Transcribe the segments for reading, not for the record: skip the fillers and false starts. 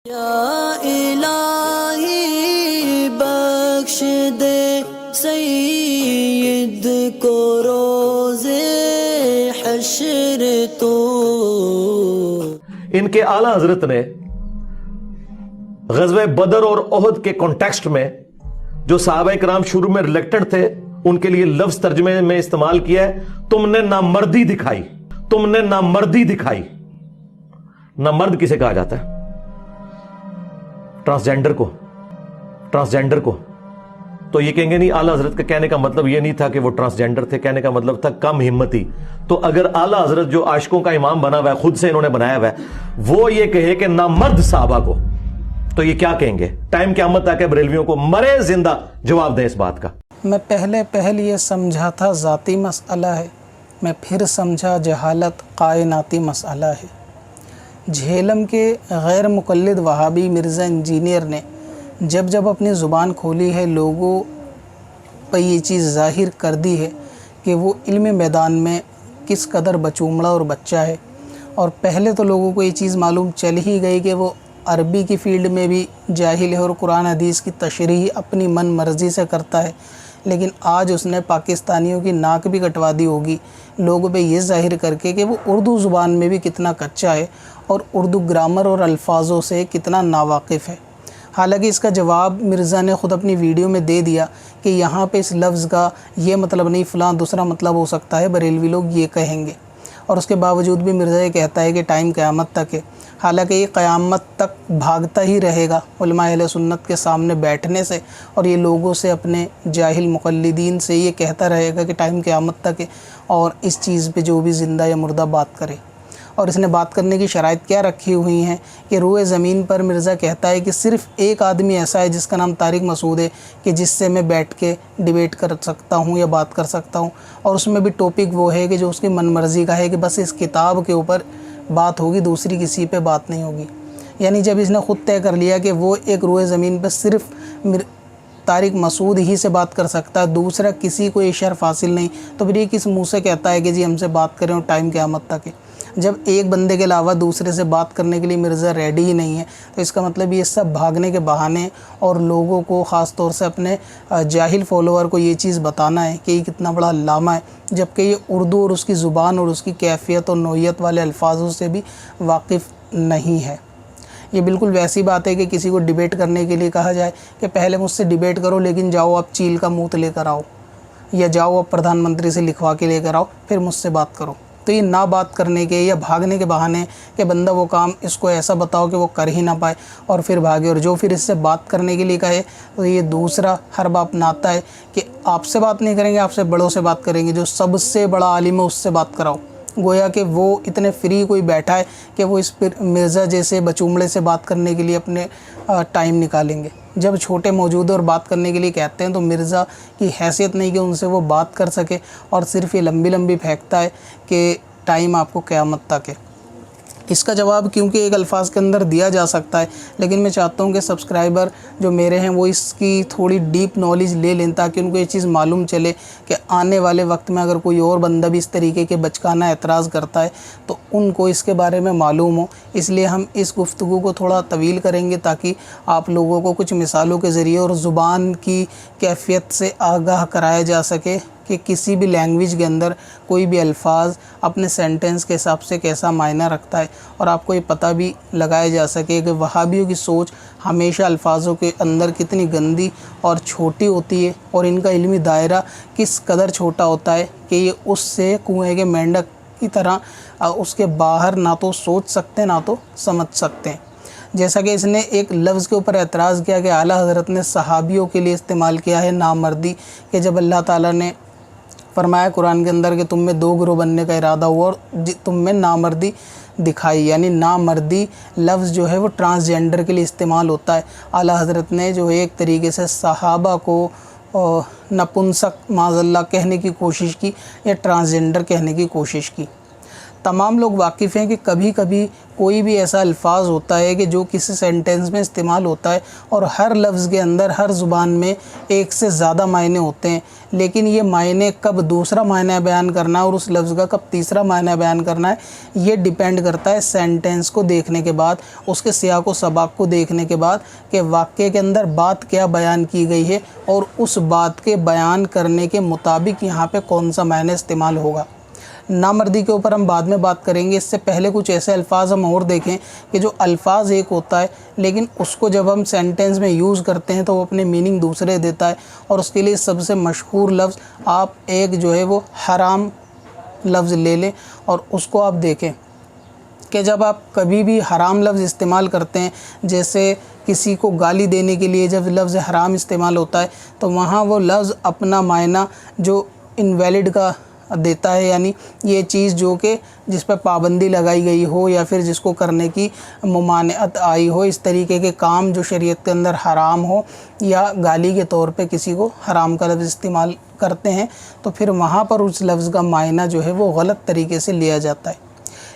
یا الہی بخش دے سید کو روز حشر تو۔ ان کے اعلیٰ حضرت نے غزوہ بدر اور احد کے کانٹیکسٹ میں جو صحابہ کرام شروع میں ریلیکٹنٹ تھے ان کے لیے لفظ ترجمے میں استعمال کیا ہے، تم نے نامردی دکھائی، تم نے نامردی دکھائی۔ نامرد کسے کہا جاتا ہے؟ ٹرانسجینڈر کو تو یہ کہیں گے نہیں، اعلیٰ حضرت کا کہنے کا مطلب یہ نہیں تھا کہ وہ ٹرانسجینڈر تھے، کہنے کا مطلب تھا کم ہمتی۔ تو اگر اعلیٰ حضرت جو عاشقوں کا امام بنا ہوا ہے، خود سے انہوں نے بنایا ہوا ہے، وہ یہ کہے کہ نامرد صحابہ کو، تو یہ کیا کہیں گے؟ ٹائم قیامت تک ہے بریلویوں کو مرے زندہ جواب دیں اس بات کا۔ میں پہل یہ سمجھا تھا ذاتی مسئلہ ہے، میں پھر سمجھا جہالت کائناتی مسئلہ ہے۔ جہلم کے غیر مقلد وہابی مرزا انجینئر نے جب اپنی زبان کھولی ہے، لوگوں پہ یہ چیز ظاہر کر دی ہے کہ وہ علم میدان میں کس قدر بچومڑا اور بچہ ہے۔ اور پہلے تو لوگوں کو یہ چیز معلوم چل ہی گئی کہ وہ عربی کی فیلڈ میں بھی جاہل ہے اور قرآن حدیث کی تشریح اپنی من مرضی سے کرتا ہے، لیکن آج اس نے پاکستانیوں کی ناک بھی کٹوا دی ہوگی لوگوں پہ یہ ظاہر کر کے کہ وہ اردو زبان میں بھی کتنا کچا ہے اور اردو گرامر اور الفاظوں سے کتنا ناواقف ہے۔ حالانکہ اس کا جواب مرزا نے خود اپنی ویڈیو میں دے دیا کہ یہاں پہ اس لفظ کا یہ مطلب نہیں، فلاں دوسرا مطلب ہو سکتا ہے، بریلوی لوگ یہ کہیں گے۔ اور اس کے باوجود بھی مرزا یہ کہتا ہے کہ ٹائم قیامت تک ہے، حالانکہ یہ قیامت تک بھاگتا ہی رہے گا علماء اہل سنت کے سامنے بیٹھنے سے، اور یہ لوگوں سے، اپنے جاہل مقلدین سے یہ کہتا رہے گا کہ ٹائم قیامت تک ہے، اور اس چیز پہ جو بھی زندہ یا مردہ بات کرے۔ اور اس نے بات کرنے کی شرائط کیا رکھی ہوئی ہیں کہ روئے زمین پر مرزا کہتا ہے کہ صرف ایک آدمی ایسا ہے جس کا نام طارق مسعود ہے کہ جس سے میں بیٹھ کے ڈیبیٹ کر سکتا ہوں یا بات کر سکتا ہوں، اور اس میں بھی ٹاپک وہ ہے کہ جو اس کی من مرضی کا ہے کہ بس اس کتاب کے اوپر بات ہوگی، دوسری کسی پہ بات نہیں ہوگی۔ یعنی جب اس نے خود طے کر لیا کہ وہ ایک روئے زمین پہ صرف طارق مسعود ہی سے بات کر سکتا ہے، دوسرا کسی کو یہ شرف حاصل نہیں، تو پھر یہ کس منہ سے کہتا ہے کہ جی ہم سے بات کریں اور ٹائم قیامت تک ہے؟ جب ایک بندے کے علاوہ دوسرے سے بات کرنے کے لیے مرزا ریڈی ہی نہیں ہے، تو اس کا مطلب یہ سب بھاگنے کے بہانے اور لوگوں کو، خاص طور سے اپنے جاہل فالوور کو یہ چیز بتانا ہے کہ یہ کتنا بڑا علامہ ہے، جبکہ یہ اردو اور اس کی زبان اور اس کی کیفیت اور نوعیت والے الفاظوں سے بھی واقف نہیں ہے۔ یہ بالکل ویسی بات ہے کہ کسی کو ڈیبیٹ کرنے کے لیے کہا جائے کہ پہلے مجھ سے ڈیبیٹ کرو، لیکن جاؤ آپ چیل کا موت لے کر آؤ، یا جاؤ آپ پردھان منتری سے لکھوا کے لے کر آؤ، پھر مجھ سے بات کرو۔ تو یہ نہ بات کرنے کے یا بھاگنے کے بہانے کہ بندہ وہ کام اس کو ایسا بتاؤ کہ وہ کر ہی نہ پائے اور پھر بھاگے، اور جو پھر اس سے بات کرنے کے لیے کہے تو یہ دوسرا حرب اپناتا ہے کہ آپ سے بات نہیں کریں گے، آپ سے بڑوں سے بات کریں گے، جو سب سے بڑا عالم ہے اس سے بات کراؤ۔ گویا کہ وہ اتنے فری کوئی بیٹھا ہے کہ وہ اس مرزا جیسے بچومڑے سے بات کرنے کے لیے اپنے ٹائم نکالیں گے۔ جب چھوٹے موجود اور بات کرنے کے لیے کہتے ہیں تو مرزا کی حیثیت نہیں کہ ان سے وہ بات کر سکے، اور صرف یہ لمبی پھینکتا ہے کہ ٹائم آپ کو قیامت تک ہے۔ اس کا جواب کیونکہ ایک الفاظ کے اندر دیا جا سکتا ہے، لیکن میں چاہتا ہوں کہ سبسکرائبر جو میرے ہیں وہ اس کی تھوڑی ڈیپ نالج لے لیں، تاکہ ان کو یہ چیز معلوم چلے کہ آنے والے وقت میں اگر کوئی اور بندہ بھی اس طریقے کے بچکانہ اعتراض کرتا ہے تو ان کو اس کے بارے میں معلوم ہو۔ اس لیے ہم اس گفتگو کو تھوڑا طویل کریں گے تاکہ آپ لوگوں کو کچھ مثالوں کے ذریعے اور زبان کی کیفیت سے آگاہ کرایا جا سکے کہ کسی بھی لینگویج کے اندر کوئی بھی الفاظ اپنے سینٹنس کے حساب سے کیسا معنی رکھتا ہے، اور آپ کو یہ پتہ بھی لگایا جا سکے کہ وہابیوں کی سوچ ہمیشہ الفاظوں کے اندر کتنی گندی اور چھوٹی ہوتی ہے، اور ان کا علمی دائرہ کس قدر چھوٹا ہوتا ہے کہ یہ اس سے کنویں کے مینڈک کی طرح اس کے باہر نہ تو سوچ سکتے نہ تو سمجھ سکتے ہیں۔ جیسا کہ اس نے ایک لفظ کے اوپر اعتراض کیا کہ اعلیٰ حضرت نے صحابیوں کے لیے استعمال کیا ہے نامردی، کہ جب اللہ تعالیٰ نے فرمایا قرآن کے اندر کہ تم میں دو گروہ بننے کا ارادہ ہوا اور تم میں نامردی دکھائی، یعنی نامردی لفظ جو ہے وہ ٹرانسجینڈر کے لیے استعمال ہوتا ہے۔ اعلیٰ حضرت نے جو ہے ایک طریقے سے صحابہ کو نپنسک معاذ اللہ کہنے کی کوشش کی یا ٹرانسجینڈر کہنے کی کوشش کی۔ تمام لوگ واقف ہیں کہ کبھی کبھی کوئی بھی ایسا الفاظ ہوتا ہے کہ جو کسی سینٹنس میں استعمال ہوتا ہے اور ہر لفظ کے اندر ہر زبان میں ایک سے زیادہ معنی ہوتے ہیں، لیکن یہ معنی کب دوسرا معنی بیان کرنا ہے اور اس لفظ کا کب تیسرا معنی بیان کرنا ہے، یہ ڈیپینڈ کرتا ہے سینٹنس کو دیکھنے کے بعد، اس کے سیاق و سباق کو دیکھنے کے بعد کہ واقعے کے اندر بات کیا بیان کی گئی ہے اور اس بات کے بیان کرنے کے مطابق یہاں پہ کون سا معنی استعمال ہوگا۔ نامردی کے اوپر ہم بعد میں بات کریں گے، اس سے پہلے کچھ ایسے الفاظ ہم اور دیکھیں کہ جو الفاظ ایک ہوتا ہے لیکن اس کو جب ہم سینٹنس میں یوز کرتے ہیں تو وہ اپنے میننگ دوسرے دیتا ہے، اور اس کے لیے سب سے مشہور لفظ آپ ایک جو ہے وہ حرام لفظ لے لیں اور اس کو آپ دیکھیں کہ جب آپ کبھی بھی حرام لفظ استعمال کرتے ہیں، جیسے کسی کو گالی دینے کے لیے جب لفظ حرام استعمال ہوتا ہے تو وہاں وہ لفظ اپنا معنی جو انویلڈ کا دیتا ہے، یعنی یہ چیز جو کہ جس پہ پابندی لگائی گئی ہو یا پھر جس کو کرنے کی ممانعت آئی ہو، اس طریقے کے کام جو شریعت کے اندر حرام ہو یا گالی کے طور پہ کسی کو حرام کا لفظ استعمال کرتے ہیں تو پھر وہاں پر اس لفظ کا معنی جو ہے وہ غلط طریقے سے لیا جاتا ہے۔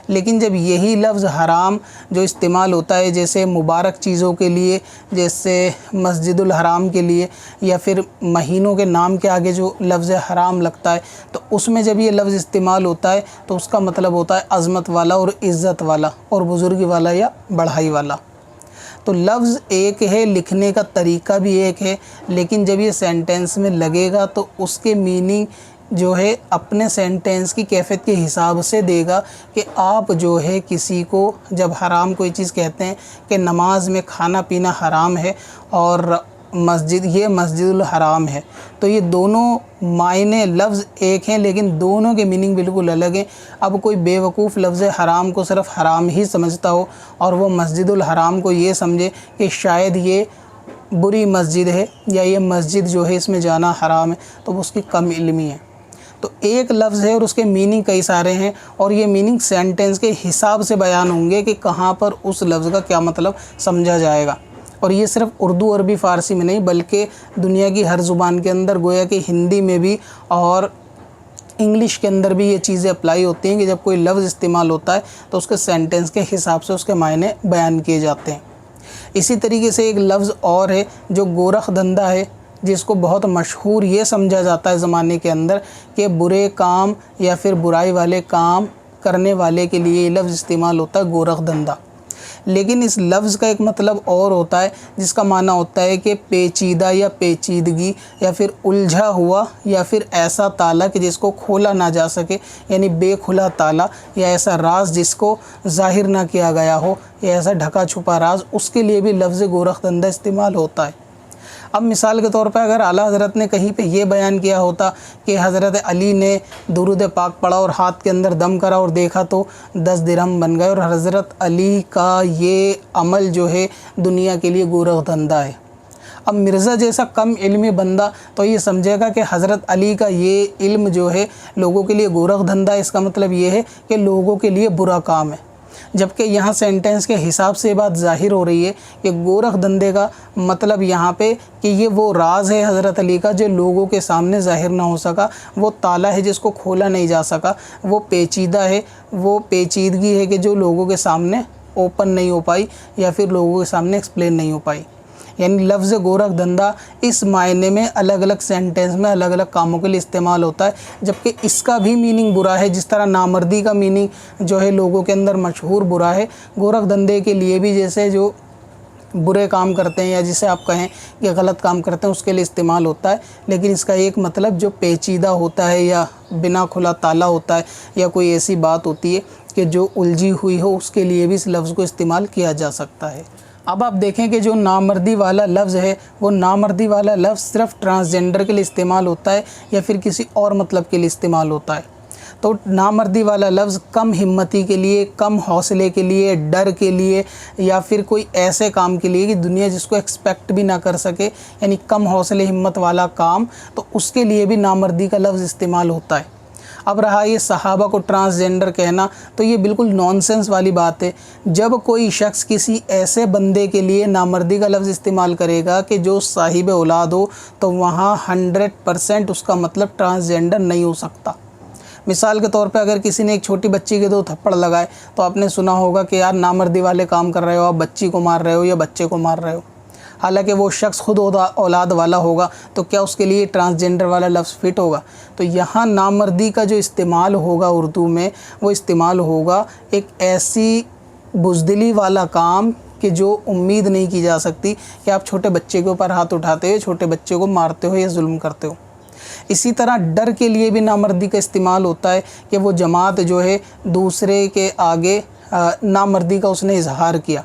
لیکن جب یہی لفظ حرام جو استعمال ہوتا ہے جیسے مبارک چیزوں کے لیے، جیسے مسجد الحرام کے لیے یا پھر مہینوں کے نام کے آگے جو لفظ حرام لگتا ہے، تو اس میں جب یہ لفظ استعمال ہوتا ہے تو اس کا مطلب ہوتا ہے عظمت والا اور عزت والا اور بزرگی والا یا بڑھائی والا۔ تو لفظ ایک ہے، لکھنے کا طریقہ بھی ایک ہے، لیکن جب یہ سینٹنس میں لگے گا تو اس کے میننگ جو ہے اپنے سینٹنس کی کیفیت کے حساب سے دے گا کہ آپ جو ہے کسی کو جب حرام کوئی چیز کہتے ہیں کہ نماز میں کھانا پینا حرام ہے اور یہ مسجد الحرام ہے، تو یہ دونوں معنی لفظ ایک ہیں لیکن دونوں کے میننگ بالکل الگ ہیں۔ اب کوئی بے وقوف لفظ حرام کو صرف حرام ہی سمجھتا ہو اور وہ مسجد الحرام کو یہ سمجھے کہ شاید یہ بری مسجد ہے یا یہ مسجد جو ہے اس میں جانا حرام ہے، تو وہ اس کی کم علمی ہے۔ تو ایک لفظ ہے اور اس کے میننگ کئی سارے ہیں اور یہ میننگ سینٹنس کے حساب سے بیان ہوں گے کہ کہاں پر اس لفظ کا کیا مطلب سمجھا جائے گا۔ اور یہ صرف اردو عربی فارسی میں نہیں بلکہ دنیا کی ہر زبان کے اندر، گویا کہ ہندی میں بھی اور انگلش کے اندر بھی یہ چیزیں اپلائی ہوتی ہیں کہ جب کوئی لفظ استعمال ہوتا ہے تو اس کے سینٹنس کے حساب سے اس کے معنی بیان کیے جاتے ہیں۔ اسی طریقے سے ایک لفظ اور ہے جو گورخ دھندا ہے، جس کو بہت مشہور یہ سمجھا جاتا ہے زمانے کے اندر کہ برے کام یا پھر برائی والے کام کرنے والے کے لیے یہ لفظ استعمال ہوتا ہے گورخ دھندا۔ لیکن اس لفظ کا ایک مطلب اور ہوتا ہے جس کا معنی ہوتا ہے کہ پیچیدہ یا پیچیدگی یا پھر الجھا ہوا یا پھر ایسا تالا کہ جس کو کھولا نہ جا سکے، یعنی بے کھلا تالا یا ایسا راز جس کو ظاہر نہ کیا گیا ہو یا ایسا ڈھکا چھپا راز، اس کے لیے بھی لفظ گورخ دھندا استعمال ہوتا ہے۔ اب مثال کے طور پہ اگر اعلیٰ حضرت نے کہیں پہ یہ بیان کیا ہوتا کہ حضرت علی نے درود پاک پڑھا اور ہاتھ کے اندر دم کرا اور دیکھا تو 10 درہم بن گئے، اور حضرت علی کا یہ عمل جو ہے دنیا کے لیے گورخ دھندا ہے۔ اب مرزا جیسا کم علمی بندہ تو یہ سمجھے گا کہ حضرت علی کا یہ علم جو ہے لوگوں کے لیے گورخ دھندا ہے، اس کا مطلب یہ ہے کہ لوگوں کے لیے برا کام ہے، جبکہ یہاں سینٹنس کے حساب سے یہ بات ظاہر ہو رہی ہے کہ گورخ دھندے کا مطلب یہاں پہ کہ یہ وہ راز ہے حضرت علی کا جو لوگوں کے سامنے ظاہر نہ ہو سکا، وہ تالا ہے جس کو کھولا نہیں جا سکا، وہ پیچیدہ ہے، وہ پیچیدگی ہے کہ جو لوگوں کے سامنے اوپن نہیں ہو پائی یا پھر لوگوں کے سامنے ایکسپلین نہیں ہو پائی۔ یعنی لفظ گورخ دھندا اس معنی میں الگ الگ سینٹنس میں الگ الگ کاموں کے لیے استعمال ہوتا ہے، جبکہ اس کا بھی میننگ برا ہے۔ جس طرح نامردی کا میننگ جو ہے لوگوں کے اندر مشہور برا ہے، گورخ دھندے کے لیے بھی جیسے جو برے کام کرتے ہیں یا جسے آپ کہیں کہ غلط کام کرتے ہیں اس کے لیے استعمال ہوتا ہے، لیکن اس کا ایک مطلب جو پیچیدہ ہوتا ہے یا بنا کھلا تالا ہوتا ہے یا کوئی ایسی بات ہوتی ہے کہ جو الجھی ہوئی ہو، اس کے لیے بھی اس لفظ کو استعمال کیا جا سکتا ہے۔ اب آپ دیکھیں کہ جو نامردی والا لفظ ہے وہ نامردی والا لفظ صرف ٹرانسجنڈر کے لیے استعمال ہوتا ہے یا پھر کسی اور مطلب کے لیے استعمال ہوتا ہے۔ تو نامردی والا لفظ کم ہمتی کے لیے، کم حوصلے کے لیے، ڈر کے لیے یا پھر کوئی ایسے کام کے لیے کہ دنیا جس کو ایکسپیکٹ بھی نہ کر سکے، یعنی کم حوصلے ہمت والا کام، تو اس کے لیے بھی نامردی کا لفظ استعمال ہوتا ہے۔ اب رہا یہ صحابہ کو ٹرانسجنڈر کہنا، تو یہ بالکل نانسنس والی بات ہے۔ جب کوئی شخص کسی ایسے بندے کے لیے نامردی کا لفظ استعمال کرے گا کہ جو صاحب اولاد ہو، تو وہاں 100% اس کا مطلب ٹرانسجنڈر نہیں ہو سکتا۔ مثال کے طور پہ اگر کسی نے ایک چھوٹی بچی کے 2 تھپڑ لگائے تو آپ نے سنا ہوگا کہ یار نامردی والے کام کر رہے ہو، آپ بچی کو مار رہے ہو یا بچے کو مار رہے ہو، حالانکہ وہ شخص خود اولاد والا ہوگا تو کیا اس کے لیے ٹرانسجنڈر والا لفظ فٹ ہوگا؟ تو یہاں نامردی کا جو استعمال ہوگا اردو میں، وہ استعمال ہوگا ایک ایسی بزدلی والا کام کہ جو امید نہیں کی جا سکتی کہ آپ چھوٹے بچے کے اوپر ہاتھ اٹھاتے ہو، چھوٹے بچے کو مارتے ہو یا ظلم کرتے ہو۔ اسی طرح ڈر کے لیے بھی نامردی کا استعمال ہوتا ہے کہ وہ جماعت جو ہے دوسرے کے آگے نامردی کا اس نے اظہار کیا۔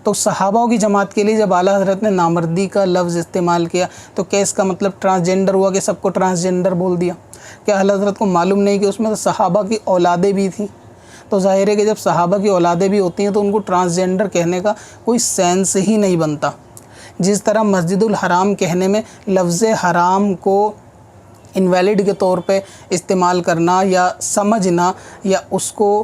تو صحابہ کی جماعت کے لیے جب اعلیٰ حضرت نے نامردی کا لفظ استعمال کیا تو کیا اس کا مطلب ٹرانسجنڈر ہوا کہ سب کو ٹرانسجنڈر بول دیا؟ کیا اعلیٰ حضرت کو معلوم نہیں کہ اس میں تو صحابہ کی اولادیں بھی تھیں؟ تو ظاہر ہے کہ جب صحابہ کی اولادیں بھی ہوتی ہیں تو ان کو ٹرانسجنڈر کہنے کا کوئی سینس ہی نہیں بنتا۔ جس طرح مسجد الحرام کہنے میں لفظ حرام کو انویلڈ کے طور پہ استعمال کرنا یا سمجھنا یا اس کو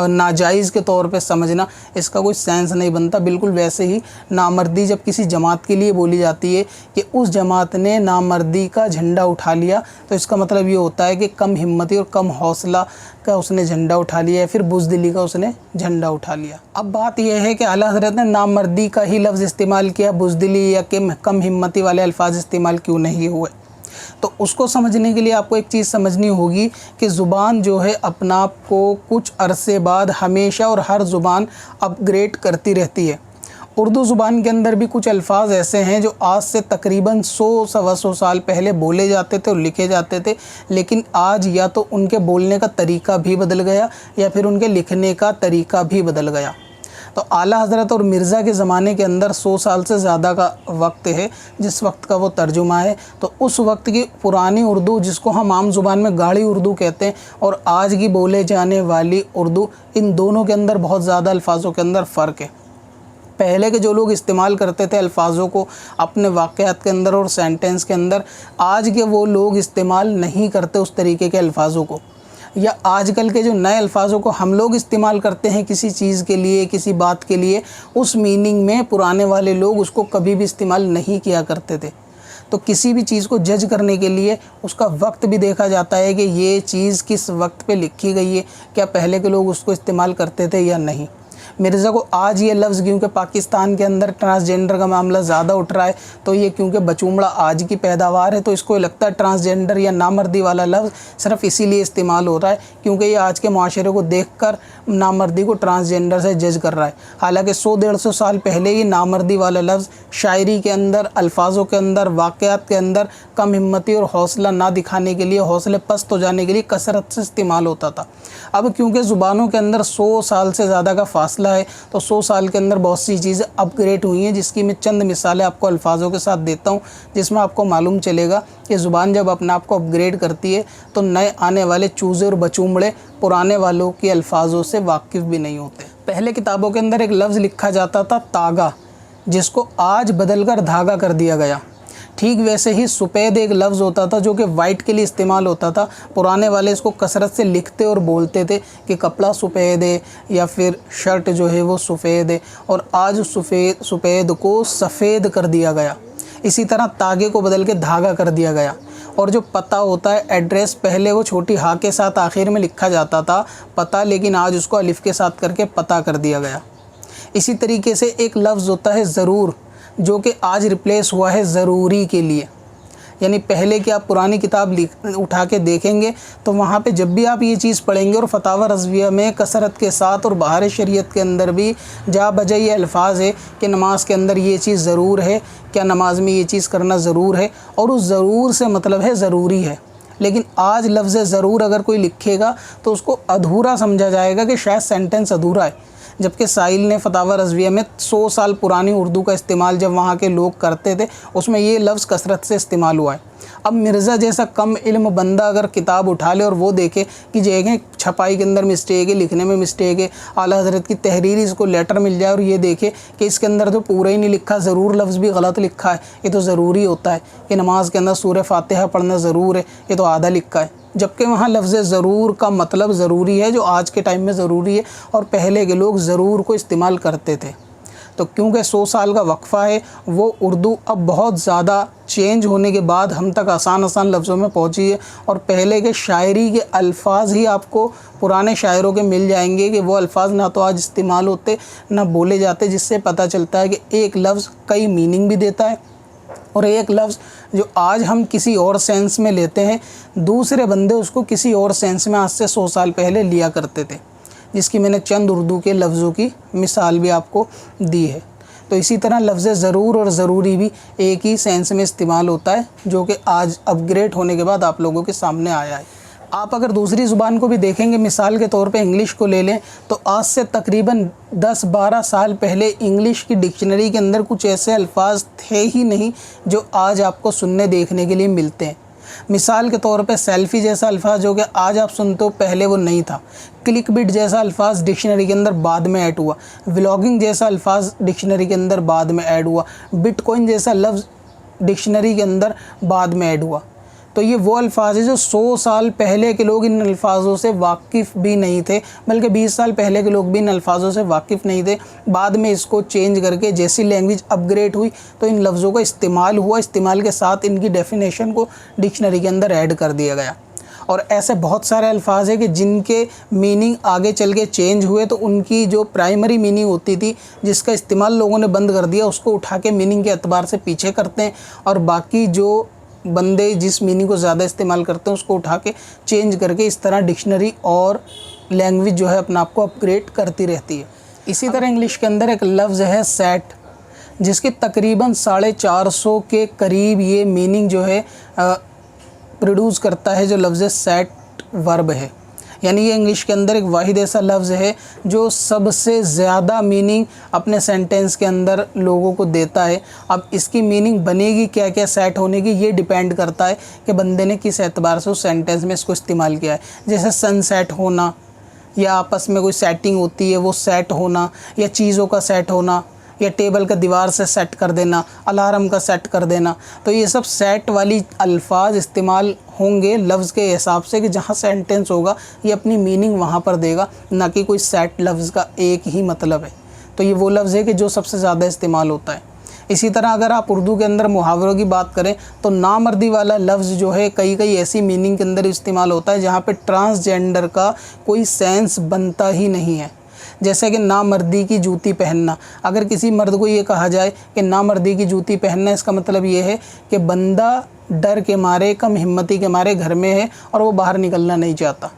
ناجائز کے طور پہ سمجھنا، اس کا کوئی سینس نہیں بنتا، بالکل ویسے ہی نامردی جب کسی جماعت کے لیے بولی جاتی ہے کہ اس جماعت نے نامردی کا جھنڈا اٹھا لیا، تو اس کا مطلب یہ ہوتا ہے کہ کم ہمتی اور کم حوصلہ کا اس نے جھنڈا اٹھا لیا ہے، پھر بزدلی کا اس نے جھنڈا اٹھا لیا۔ اب بات یہ ہے کہ اعلیٰ حضرت نے نامردی کا ہی لفظ استعمال کیا، بزدلی یا کم ہمتی والے الفاظ استعمال کیوں نہیں ہوئے؟ تو اس کو سمجھنے کے لیے آپ کو ایک چیز سمجھنی ہوگی کہ زبان جو ہے اپنا آپ کو کچھ عرصے بعد ہمیشہ اور ہر زبان اپ گریڈ کرتی رہتی ہے۔ اردو زبان کے اندر بھی کچھ الفاظ ایسے ہیں جو آج سے تقریباً 100 سال پہلے بولے جاتے تھے اور لکھے جاتے تھے، لیکن آج یا تو ان کے بولنے کا طریقہ بھی بدل گیا یا پھر ان کے لکھنے کا طریقہ بھی بدل گیا۔ تو اعلیٰ حضرت اور مرزا کے زمانے کے اندر 100 سال سے زیادہ کا وقت ہے جس وقت کا وہ ترجمہ ہے، تو اس وقت کی پرانی اردو جس کو ہم عام زبان میں گاڑی اردو کہتے ہیں اور آج کی بولے جانے والی اردو، ان دونوں کے اندر بہت زیادہ الفاظوں کے اندر فرق ہے۔ پہلے کے جو لوگ استعمال کرتے تھے الفاظوں کو اپنے واقعات کے اندر اور سینٹنس کے اندر، آج کے وہ لوگ استعمال نہیں کرتے اس طریقے کے الفاظوں کو، یا آج کل کے جو نئے الفاظوں کو ہم لوگ استعمال کرتے ہیں کسی چیز کے لیے، کسی بات کے لیے، اس میننگ میں پرانے والے لوگ اس کو کبھی بھی استعمال نہیں کیا کرتے تھے۔ تو کسی بھی چیز کو جج کرنے کے لیے اس کا وقت بھی دیکھا جاتا ہے کہ یہ چیز کس وقت پہ لکھی گئی ہے، کیا پہلے کے لوگ اس کو استعمال کرتے تھے یا نہیں۔ مرزا کو آج یہ لفظ کیونکہ پاکستان کے اندر ٹرانسجنڈر کا معاملہ زیادہ اٹھ رہا ہے، تو یہ کیونکہ بچومڑا آج کی پیداوار ہے، تو اس کو لگتا ہے ٹرانسجنڈر یا نامردی والا لفظ صرف اسی لیے استعمال ہو رہا ہے کیونکہ یہ آج کے معاشرے کو دیکھ کر نامردی کو ٹرانسجنڈر سے جج کر رہا ہے۔ حالانکہ 100-150 سال پہلے یہ نامردی والا لفظ شاعری کے اندر، الفاظوں کے اندر، واقعات کے اندر کم ہمتی اور حوصلہ نہ دکھانے کے لیے، حوصلے پست ہو جانے کے لیے کثرت سے استعمال ہوتا تھا۔ اب کیونکہ زبانوں کے اندر 100 سال سے زیادہ کا فاصلہ ہے، تو 100 سال کے اندر بہت سی چیزیں اپ گریڈ ہوئی ہیں، جس کی میں چند مثالیں آپ کو الفاظوں کے ساتھ دیتا ہوں، جس میں آپ کو معلوم چلے گا کہ زبان جب اپنے آپ کو اپ گریڈ کرتی ہے تو نئے آنے والے چوزے اور بچومڑے پرانے والوں کے الفاظوں سے واقف بھی نہیں ہوتے۔ پہلے کتابوں کے اندر ایک لفظ لکھا جاتا تھا تاگا، جس کو آج بدل کر دھاگا کر دیا گیا۔ ٹھیک ویسے ہی سفید ایک لفظ ہوتا تھا جو کہ وائٹ کے لیے استعمال ہوتا تھا، پرانے والے اس کو کثرت سے لکھتے اور بولتے تھے کہ کپڑا سفید ہے یا پھر شرٹ جو ہے وہ سفید ہے، اور آج سفید کو سفید کر دیا گیا۔ اسی طرح تاگے کو بدل کے دھاگا کر دیا گیا، اور جو پتہ ہوتا ہے ایڈریس، پہلے وہ چھوٹی ہا کے ساتھ آخر میں لکھا جاتا تھا پتہ، لیکن آج اس کو الف کے ساتھ کر کے پتہ کر دیا گیا۔ اسی طریقے سے ایک لفظ ہوتا ہے ضرور، جو کہ آج ریپلیس ہوا ہے ضروری کے لیے۔ یعنی پہلے کہ آپ پرانی کتاب اٹھا کے دیکھیں گے تو وہاں پہ جب بھی آپ یہ چیز پڑھیں گے، اور فتاوی رضویہ میں کثرت کے ساتھ اور بہار شریعت کے اندر بھی جا بجا یہ الفاظ ہے کہ نماز کے اندر یہ چیز ضرور ہے، کیا نماز میں یہ چیز کرنا ضرور ہے، اور اس ضرور سے مطلب ہے ضروری ہے۔ لیکن آج لفظ ضرور اگر کوئی لکھے گا تو اس کو ادھورا سمجھا جائے گا کہ شاید سینٹنس ادھورا ہے، جبکہ سائل نے فتاوی رضویہ میں 100 سال پرانی اردو کا استعمال جب وہاں کے لوگ کرتے تھے، اس میں یہ لفظ کثرت سے استعمال ہوا ہے۔ اب مرزا جیسا کم علم بندہ اگر کتاب اٹھا لے اور وہ دیکھے کہ جگہ چھپائی کے اندر مسٹیک ہے، لکھنے میں مسٹیک ہے، اعلیٰ حضرت کی تحریری اس کو لیٹر مل جائے اور یہ دیکھے کہ اس کے اندر تو پورا ہی نہیں لکھا، ضرور لفظ بھی غلط لکھا ہے، یہ تو ضروری ہوتا ہے کہ نماز کے اندر سورہ فاتحہ پڑھنا ضرور ہے، یہ تو آدھا لکھا ہے، جبکہ وہاں لفظ ضرور کا مطلب ضروری ہے جو آج کے ٹائم میں ضروری ہے، اور پہلے کے لوگ ضرور کو استعمال کرتے تھے۔ تو کیونکہ 100 سال کا وقفہ ہے وہ اردو اب بہت زیادہ چینج ہونے کے بعد ہم تک آسان آسان لفظوں میں پہنچی ہے، اور پہلے کے شاعری کے الفاظ ہی آپ کو پرانے شاعروں کے مل جائیں گے کہ وہ الفاظ نہ تو آج استعمال ہوتے نہ بولے جاتے، جس سے پتہ چلتا ہے کہ ایک لفظ کئی میننگ بھی دیتا ہے، اور ایک لفظ جو آج ہم کسی اور سینس میں لیتے ہیں دوسرے بندے اس کو کسی اور سینس میں آج سے 100 سال پہلے لیا کرتے تھے، جس کی میں نے چند اردو کے لفظوں کی مثال بھی آپ کو دی ہے۔ تو اسی طرح لفظ ضرور اور ضروری بھی ایک ہی سینس میں استعمال ہوتا ہے، جو کہ آج اپ گریڈ ہونے کے بعد آپ لوگوں کے سامنے آیا ہے۔ آپ اگر دوسری زبان کو بھی دیکھیں گے، مثال کے طور پہ انگلش کو لے لیں، تو آج سے تقریباً 10-12 سال پہلے انگلش کی ڈکشنری کے اندر کچھ ایسے الفاظ تھے ہی نہیں جو آج آپ کو سننے دیکھنے کے لیے ملتے ہیں۔ مثال کے طور پہ سیلفی جیسا الفاظ جو کہ آج آپ سنتے ہو پہلے وہ نہیں تھا، کلک بٹ جیسا الفاظ ڈکشنری کے اندر بعد میں ایڈ ہوا، ولاگنگ جیسا الفاظ ڈکشنری کے اندر بعد میں ایڈ ہوا، بٹ کوئن جیسا لفظ ڈکشنری کے اندر بعد میں ایڈ ہوا۔ تو یہ وہ الفاظ ہیں جو 100 سال پہلے کے لوگ ان الفاظوں سے واقف بھی نہیں تھے، بلکہ 20 سال پہلے کے لوگ بھی ان الفاظوں سے واقف نہیں تھے۔ بعد میں اس کو چینج کر کے جیسی لینگویج اپ گریڈ ہوئی تو ان لفظوں کا استعمال ہوا، استعمال کے ساتھ ان کی ڈیفینیشن کو ڈکشنری کے اندر ایڈ کر دیا گیا۔ اور ایسے بہت سارے الفاظ ہیں کہ جن کے میننگ آگے چل کے چینج ہوئے، تو ان کی جو پرائمری میننگ ہوتی تھی جس کا استعمال لوگوں نے بند کر دیا، اس کو اٹھا کے میننگ کے اعتبار سے پیچھے کرتے ہیں، اور باقی جو بندے جس میننگ کو زیادہ استعمال کرتے ہیں اس کو اٹھا کے چینج کر کے اس طرح ڈکشنری اور لینگویج جو ہے اپنا آپ کو اپ گریڈ کرتی رہتی ہے۔ اسی طرح انگلش کے اندر ایک لفظ ہے سیٹ، جس کی تقریباً 450 کے قریب یہ میننگ جو ہے پروڈیوس کرتا ہے، جو لفظ سیٹ ورب ہے۔ یعنی یہ انگلش کے اندر ایک واحد ایسا لفظ ہے جو سب سے زیادہ میننگ اپنے سینٹینس کے اندر لوگوں کو دیتا ہے۔ اب اس کی میننگ بنے گی کیا کیا سیٹ ہونے کی، یہ ڈیپینڈ کرتا ہے کہ بندے نے کس اعتبار سے اس سینٹینس میں اس کو استعمال کیا ہے۔ جیسے سن سیٹ ہونا، یا آپس میں کوئی سیٹنگ ہوتی ہے وہ سیٹ ہونا، یا چیزوں کا سیٹ ہونا، یا ٹیبل کا دیوار سے سیٹ کر دینا، الارم کا سیٹ کر دینا۔ تو یہ سب سیٹ والی الفاظ استعمال ہوں گے لفظ کے حساب سے کہ جہاں سینٹینس ہوگا یہ اپنی میننگ وہاں پر دے گا، نہ کہ کوئی سیٹ لفظ کا ایک ہی مطلب ہے۔ تو یہ وہ لفظ ہے کہ جو سب سے زیادہ استعمال ہوتا ہے۔ اسی طرح اگر آپ اردو کے اندر محاوروں کی بات کریں تو نامردی والا لفظ جو ہے کئی ایسی میننگ کے اندر استعمال ہوتا ہے جہاں پہ ٹرانسجینڈر کا کوئی سینس بنتا ہی نہیں ہے۔ جیسے کہ نامردی کی جوتی پہننا، اگر کسی مرد کو یہ کہا جائے کہ نامردی کی جوتی پہننا، اس کا مطلب یہ ہے کہ بندہ ڈر کے مارے، کم ہمتی کے مارے گھر میں ہے اور وہ باہر نکلنا نہیں چاہتا۔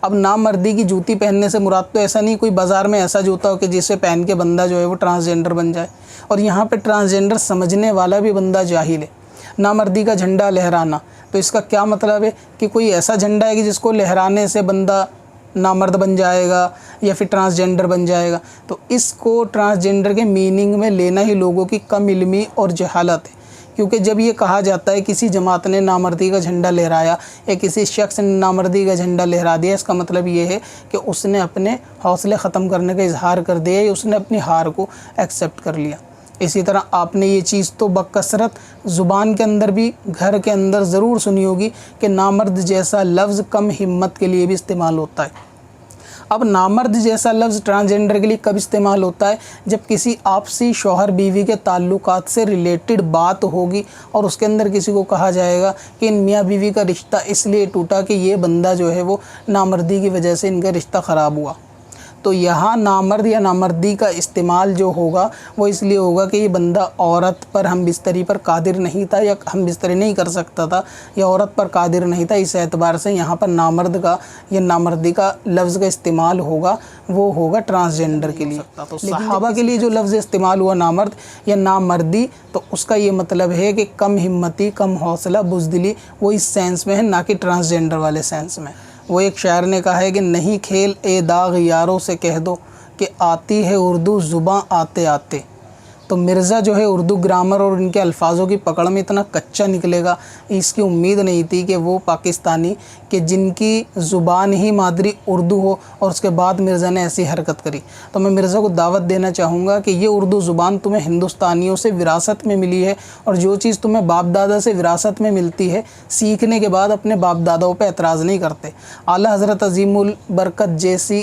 اب نامردی کی جوتی پہننے سے مراد تو ایسا نہیں کوئی بازار میں ایسا جوتا ہو کہ جسے پہن کے بندہ جو ہے وہ ٹرانسجینڈر بن جائے، اور یہاں پہ ٹرانسجینڈر سمجھنے والا بھی بندہ جاہل ہے۔ نامردی کا جھنڈا لہرانا، تو اس کا کیا مطلب ہے کہ کوئی ایسا جھنڈا ہے کہ جس کو لہرانے سے بندہ نامرد بن جائے گا یا پھر ٹرانسجینڈر بن جائے گا۔ تو اس کو ٹرانسجینڈر کے میننگ میں لینا ہی لوگوں کی کم علمی اور جہالت ہے، کیونکہ جب یہ کہا جاتا ہے کسی جماعت نے نامردی کا جھنڈا لہرایا یا کسی شخص نے نامردی کا جھنڈا لہرا دیا، اس کا مطلب یہ ہے کہ اس نے اپنے حوصلے ختم کرنے کا اظہار کر دیا یا اس نے اپنی ہار کو ایکسیپٹ کر لیا۔ اسی طرح آپ نے یہ چیز تو بکثرت زبان کے اندر بھی گھر کے اندر ضرور سنی ہوگی کہ نامرد جیسا لفظ کم ہمت کے لیے بھی استعمال ہوتا ہے۔ اب نامرد جیسا لفظ ٹرانسجینڈر کے لیے کب استعمال ہوتا ہے؟ جب کسی آپسی شوہر بیوی کے تعلقات سے ریلیٹڈ بات ہوگی اور اس کے اندر کسی کو کہا جائے گا کہ ان میاں بیوی کا رشتہ اس لیے ٹوٹا کہ یہ بندہ جو ہے وہ نامردی کی وجہ سے ان کا رشتہ خراب ہوا۔ تو یہاں نامرد یا نامردی کا استعمال جو ہوگا وہ اس لیے ہوگا کہ یہ بندہ عورت پر ہم بستری پر قادر نہیں تھا یا ہم بستری نہیں کر سکتا تھا یا عورت پر قادر نہیں تھا، اس اعتبار سے یہاں پر نامرد کا یا نامردی کا لفظ کا استعمال ہوگا وہ ہوگا ٹرانسجینڈر کے لیے۔ تو صحابہ کے لیے جو لفظ استعمال ہوا نامرد یا نامردی، تو اس کا یہ مطلب ہے کہ کم ہمتی، کم حوصلہ، بزدلی، وہ اس سینس میں ہے، نہ کہ ٹرانسجینڈر والے سینس میں۔ وہ ایک شاعر نے کہا ہے کہ نہیں کھیل اے داغ یاروں سے کہہ دو کہ آتی ہے اردو زباں آتے آتے۔ تو مرزا جو ہے اردو گرامر اور ان کے الفاظوں کی پکڑ میں اتنا کچا نکلے گا، اس کی امید نہیں تھی کہ وہ پاکستانی کہ جن کی زبان ہی مادری اردو ہو اور اس کے بعد مرزا نے ایسی حرکت کری۔ تو میں مرزا کو دعوت دینا چاہوں گا کہ یہ اردو زبان تمہیں ہندوستانیوں سے وراثت میں ملی ہے، اور جو چیز تمہیں باپ دادا سے وراثت میں ملتی ہے سیکھنے کے بعد اپنے باپ داداؤں پہ اعتراض نہیں کرتے۔ اعلیٰ حضرت عظیم البرکت جیسی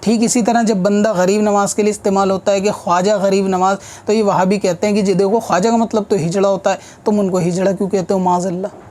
ٹھیک اسی طرح جب بندہ غریب نواز کے لیے استعمال ہوتا ہے کہ خواجہ غریب نواز، تو یہ وہابی کہتے ہیں کہ جی دیکھو خواجہ کا مطلب تو ہجڑا ہوتا ہے، تم ان کو ہجڑا کیوں کہتے ہو معاذ اللہ۔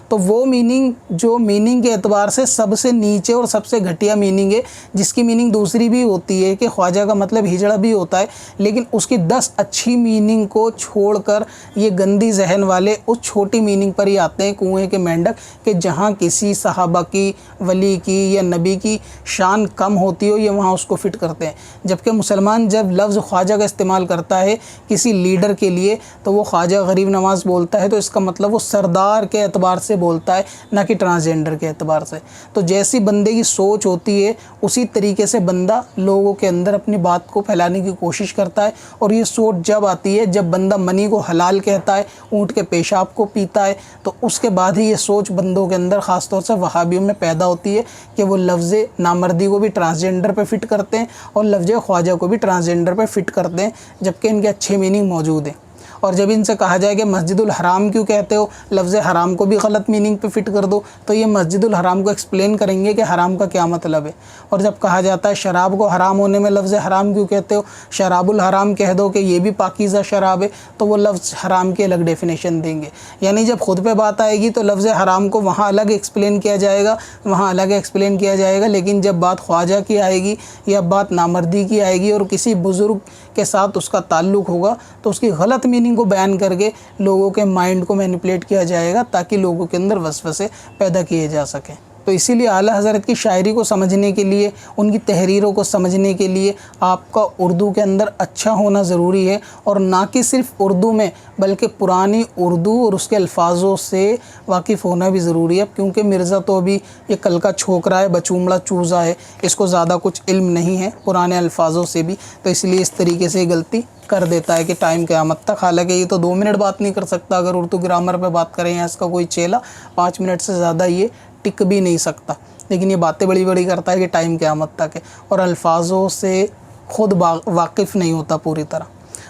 تو وہ میننگ جو میننگ کے اعتبار سے سب سے نیچے اور سب سے گھٹیا میننگ ہے، جس کی میننگ دوسری بھی ہوتی ہے کہ خواجہ کا مطلب ہجڑا بھی ہوتا ہے، لیکن اس کی 10 اچھی میننگ کو چھوڑ کر یہ گندی ذہن والے اس چھوٹی میننگ پر ہی آتے ہیں، کنویں کے مینڈک، کہ جہاں کسی صحابہ کی، ولی کی یا نبی کی شان کم ہوتی ہو، یہ وہاں اس کو فٹ کرتے ہیں۔ جبکہ مسلمان جب لفظ خواجہ کا استعمال کرتا ہے کسی لیڈر کے لیے تو وہ خواجہ غریب نواز بولتا ہے، تو اس کا مطلب وہ سردار کے اعتبار سے بولتا ہے، نہ کہ ٹرانسجینڈر کے اعتبار سے۔ تو جیسی بندے کی سوچ ہوتی ہے اسی طریقے سے بندہ لوگوں کے اندر اپنی بات کو پھیلانے کی کوشش کرتا ہے، اور یہ سوچ جب آتی ہے جب بندہ منی کو حلال کہتا ہے، اونٹ کے پیشاب کو پیتا ہے، تو اس کے بعد ہی یہ سوچ بندوں کے اندر خاص طور سے وہابیوں میں پیدا ہوتی ہے کہ وہ لفظ نامردی کو بھی ٹرانسجینڈر پہ فٹ کرتے ہیں اور لفظ خواجہ کو بھی ٹرانسجینڈر پہ فٹ کرتے ہیں، جبکہ ان کے اچھے میننگ موجود ہیں۔ اور جب ان سے کہا جائے کہ مسجد الحرام کیوں کہتے ہو، لفظ حرام کو بھی غلط میننگ پہ فٹ کر دو، تو یہ مسجد الحرام کو ایکسپلین کریں گے کہ حرام کا کیا مطلب ہے۔ اور جب کہا جاتا ہے شراب کو حرام ہونے میں لفظ حرام کیوں کہتے ہو، شراب الحرام کہہ دو کہ یہ بھی پاکیزہ شراب ہے، تو وہ لفظ حرام کی الگ ڈیفینیشن دیں گے۔ یعنی جب خود پہ بات آئے گی تو لفظ حرام کو وہاں الگ ایکسپلین کیا جائے گا، وہاں الگ ایکسپلین کیا جائے گا، لیکن جب بات خواجہ کی آئے گی یا بات نامردی کی آئے گی اور کسی بزرگ کے ساتھ اس کا تعلق ہوگا تو اس کی غلط میننگ کو بیان کر کے لوگوں کے مائنڈ کو مینیپولیٹ کیا جائے گا تاکہ لوگوں کے اندر وسوسے پیدا کیے جا سکیں۔ تو اسی لیے اعلیٰ حضرت کی شاعری کو سمجھنے کے لیے، ان کی تحریروں کو سمجھنے کے لیے آپ کا اردو کے اندر اچھا ہونا ضروری ہے، اور نہ کہ صرف اردو میں بلکہ پرانی اردو اور اس کے الفاظوں سے واقف ہونا بھی ضروری ہے، کیونکہ مرزا تو ابھی یہ کل کا چھوکرا ہے، بچومڑا چوزا ہے، اس کو زیادہ کچھ علم نہیں ہے پرانے الفاظوں سے بھی، تو اس لیے اس طریقے سے غلطی کر دیتا ہے کہ ٹائم قیامت تک۔ حالانکہ یہ تو 2 منٹ بات نہیں کر سکتا، اگر اردو گرامر پہ بات کریں یا اس کا کوئی چیلا 5 منٹ سے زیادہ یہ ٹک بھی نہیں سکتا، لیکن یہ باتیں بڑی بڑی کرتا ہے کہ ٹائم قیامت تک ہے، اور الفاظوں سے خود واقف نہیں ہوتا پوری طرح۔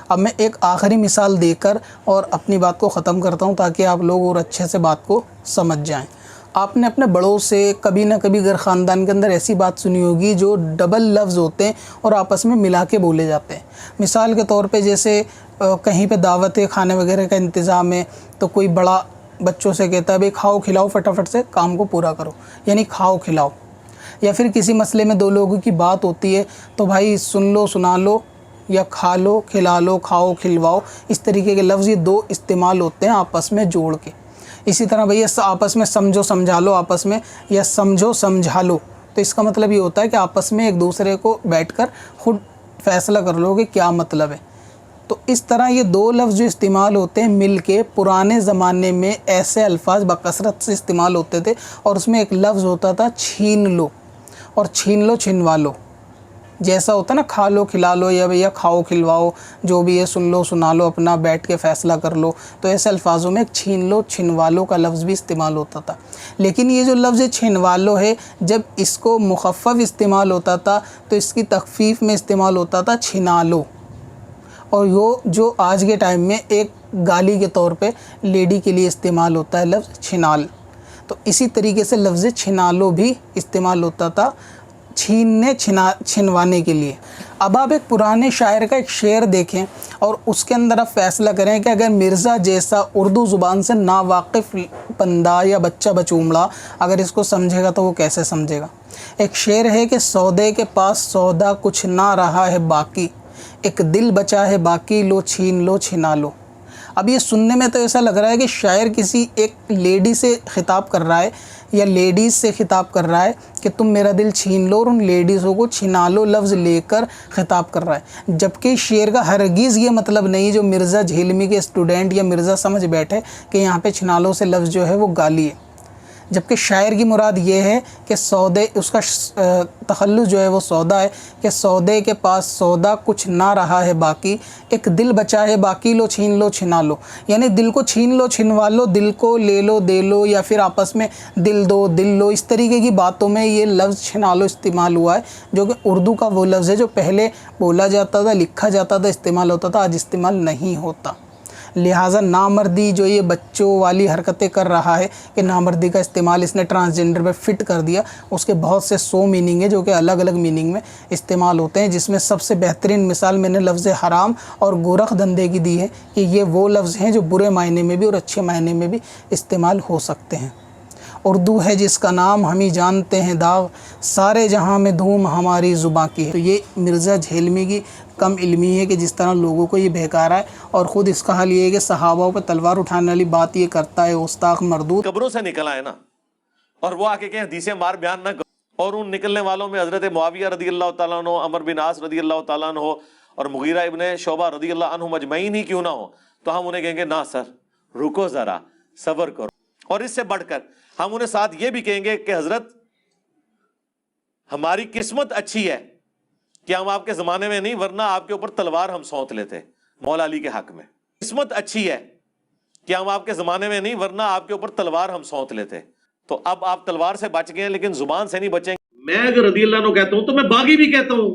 اب میں ایک آخری مثال دے کر اور اپنی بات کو ختم کرتا ہوں تاکہ آپ لوگ اور اچھے سے بات کو سمجھ جائیں۔ آپ نے اپنے بڑوں سے کبھی نہ کبھی گھر خاندان کے اندر ایسی بات سنی ہوگی جو ڈبل لفظ ہوتے ہیں اور آپس میں ملا کے بولے جاتے ہیں۔ مثال کے طور پہ جیسے کہیں پہ دعوت کھانے وغیرہ کا انتظام ہے تو کوئی بڑا بچوں سے کہتا ہے بھئی کھاؤ کھلاؤ فٹافٹ سے کام کو پورا کرو، یعنی کھاؤ کھلاؤ۔ یا پھر کسی مسئلے میں 2 لوگوں کی بات ہوتی ہے تو بھائی سن لو سنا لو، یا کھا لو کھلا لو، کھاؤ کھلواؤ، اس طریقے کے لفظ یہ 2 استعمال ہوتے ہیں آپس میں جوڑ کے۔ اسی طرح بھئی آپس میں سمجھو سمجھا لو آپس میں، یا سمجھو سمجھا لو، تو اس کا مطلب یہ ہوتا ہے کہ آپس میں ایک دوسرے کو بیٹھ کر خود فیصلہ کر لو کہ کیا مطلب ہے۔ تو اس طرح یہ 2 لفظ جو استعمال ہوتے ہیں مل کے، پرانے زمانے میں ایسے الفاظ بکثرت سے استعمال ہوتے تھے، اور اس میں ایک لفظ ہوتا تھا چھین لو، اور چھین لو چھنوا لو، جیسا ہوتا ہے نا کھا لو کھلا لو یا بھیا کھاؤ کھلواؤ، جو بھی ہے سن لو سنا لو، اپنا بیٹھ کے فیصلہ کر لو، تو ایسے الفاظوں میں ایک چھین لو چھنوا لو کا لفظ بھی استعمال ہوتا تھا۔ لیکن یہ جو لفظ چھنوا لو ہے، جب اس کو مخفف استعمال ہوتا تھا تو اس کی تخفیف میں استعمال ہوتا تھا چھنا لو، اور جو آج کے ٹائم میں ایک گالی کے طور پہ لیڈی کے لیے استعمال ہوتا ہے لفظ چھنال، تو اسی طریقے سے لفظ چھنالو بھی استعمال ہوتا تھا چھیننے چھنوانے کے لیے۔ اب آپ ایک پرانے شاعر کا ایک شعر دیکھیں اور اس کے اندر آپ فیصلہ کریں کہ اگر مرزا جیسا اردو زبان سے ناواقف بندہ یا بچہ بچومڑا اگر اس کو سمجھے گا تو وہ کیسے سمجھے گا۔ ایک شعر ہے کہ سودے کے پاس سودا کچھ نہ رہا ہے باقی، ایک دل بچا ہے باقی، لو چھین لو چھنا لو۔ اب یہ سننے میں تو ایسا لگ رہا ہے کہ شاعر کسی ایک لیڈی سے خطاب کر رہا ہے یا لیڈیز سے خطاب کر رہا ہے کہ تم میرا دل چھین لو، اور ان لیڈیزوں کو چھنا لو لفظ لے کر خطاب کر رہا ہے، جبکہ شعر کا ہرگز یہ مطلب نہیں جو مرزا جھیلمی کے اسٹوڈنٹ یا مرزا سمجھ بیٹھے کہ یہاں پہ چھنا لو سے لفظ جو ہے وہ گالی ہے، جبکہ شاعر کی مراد یہ ہے کہ سودے، اس کا تخلص جو ہے وہ سودا ہے کہ سودے کے پاس سودا کچھ نہ رہا ہے باقی، ایک دل بچا ہے باقی، لو چھین لو چھنا لو، یعنی دل کو چھین لو چھنوا لو، دل کو لے لو دے لو، یا پھر آپس میں دل دو دل لو، اس طریقے کی باتوں میں یہ لفظ چھنا لو استعمال ہوا ہے، جو کہ اردو کا وہ لفظ ہے جو پہلے بولا جاتا تھا، لکھا جاتا تھا، استعمال ہوتا تھا، آج استعمال نہیں ہوتا۔ لہٰذا نامردی جو یہ بچوں والی حرکتیں کر رہا ہے کہ نامردی کا استعمال اس نے ٹرانسجنڈر پہ فٹ کر دیا، اس کے بہت سے 100 میننگ ہیں جو کہ الگ الگ میننگ میں استعمال ہوتے ہیں، جس میں سب سے بہترین مثال میں نے لفظ حرام اور گورکھ دھندے کی دی ہے کہ یہ وہ لفظ ہیں جو برے معنی میں بھی اور اچھے معنی میں بھی استعمال ہو سکتے ہیں۔ اردو ہے جس کا نام ہم ہی جانتے ہیں داغ، سارے جہاں میں دھوم ہماری زباں کی ہے۔ تو یہ مرزا جھیلمی کی کم علمی ہے کہ جس طرح لوگوں کو یہ بہکا رہا ہے، اور خود اس کا حال یہ ہے کہ صحابہ پہ تلوار اٹھانے والی بات یہ کرتا ہے استاق مردود۔ قبروں سے نکل آئے نا، اور وہ آ کے کہیں حدیثیں مار بیان نہ کرو، اور ان نکلنے والوں میں حضرت معاویہ رضی اللہ تعالیٰ عنہ، عمر بن عاص رضی اللہ تعالیٰ عنہ اور مغیرہ ابن شعبہ رضی اللہ عنہ مجمعین ہی کیوں نہ ہو، تو ہم انہیں کہیں گے نہ سر، رکو ذرا، صبر کرو۔ اور اس سے بڑھ کر ہم انہیں ساتھ یہ بھی کہیں گے کہ حضرت ہماری قسمت اچھی ہے کہ ہم آپ کے زمانے میں نہیں، ورنہ آپ کے اوپر تلوار ہم سونت لیتے مولا علی کے حق میں۔ قسمت اچھی ہے کہ ہم آپ کے زمانے میں نہیں، ورنہ آپ کے اوپر تلوار ہم سونت لیتے۔ تو اب آپ تلوار سے بچ گئے ہیں لیکن زبان سے نہیں بچیں گے۔ میں اگر رضی اللہ عنہ کہتا ہوں تو میں باغی بھی کہتا ہوں۔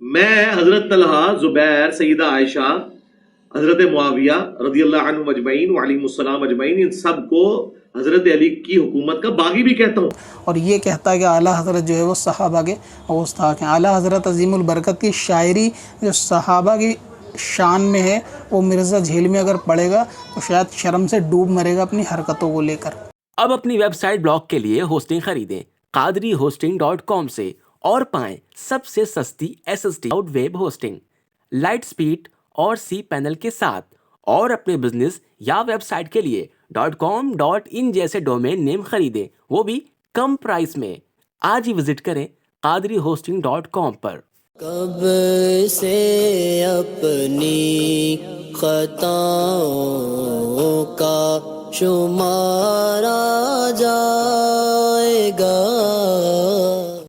میں حضرت طلحہ، زبیر، سیدہ عائشہ، حضرت معاویہ رضی اللہ عنہ مجمعین وعلیہم السلام اجمعین، ان سب کو حضرت علی کی حکومت کا باغی بھی کہتا ہوں۔ اور یہ کہتا ہے کہ اعلیٰ حضرت جو ہے وہ صحابہ کے اوستاق ہیں۔ اعلیٰ حضرت عظیم البرکت کی شاعری جو صحابہ کی شان میں ہے، وہ مرزا جھیلمی اگر پڑھے گا تو شاید شرم سے ڈوب مرے گا اپنی حرکتوں کو لے کر۔ اب اپنی ویب سائٹ بلاگ کے لیے ہوسٹنگ خریدیں قادری-hosting.com سے اور پائیں سب سے سستی SSD cloud web hosting, light speed اور سی پینل کے ساتھ، اور اپنے بزنس یا ویب سائٹ کے لیے .com.in جیسے ڈومین نیم خریدیں، وہ بھی کم پرائس میں۔ آج ہی وزٹ کریں قادری-hosting.com پر۔ کب سے اپنی خطاؤں کا شمارا جائے گا،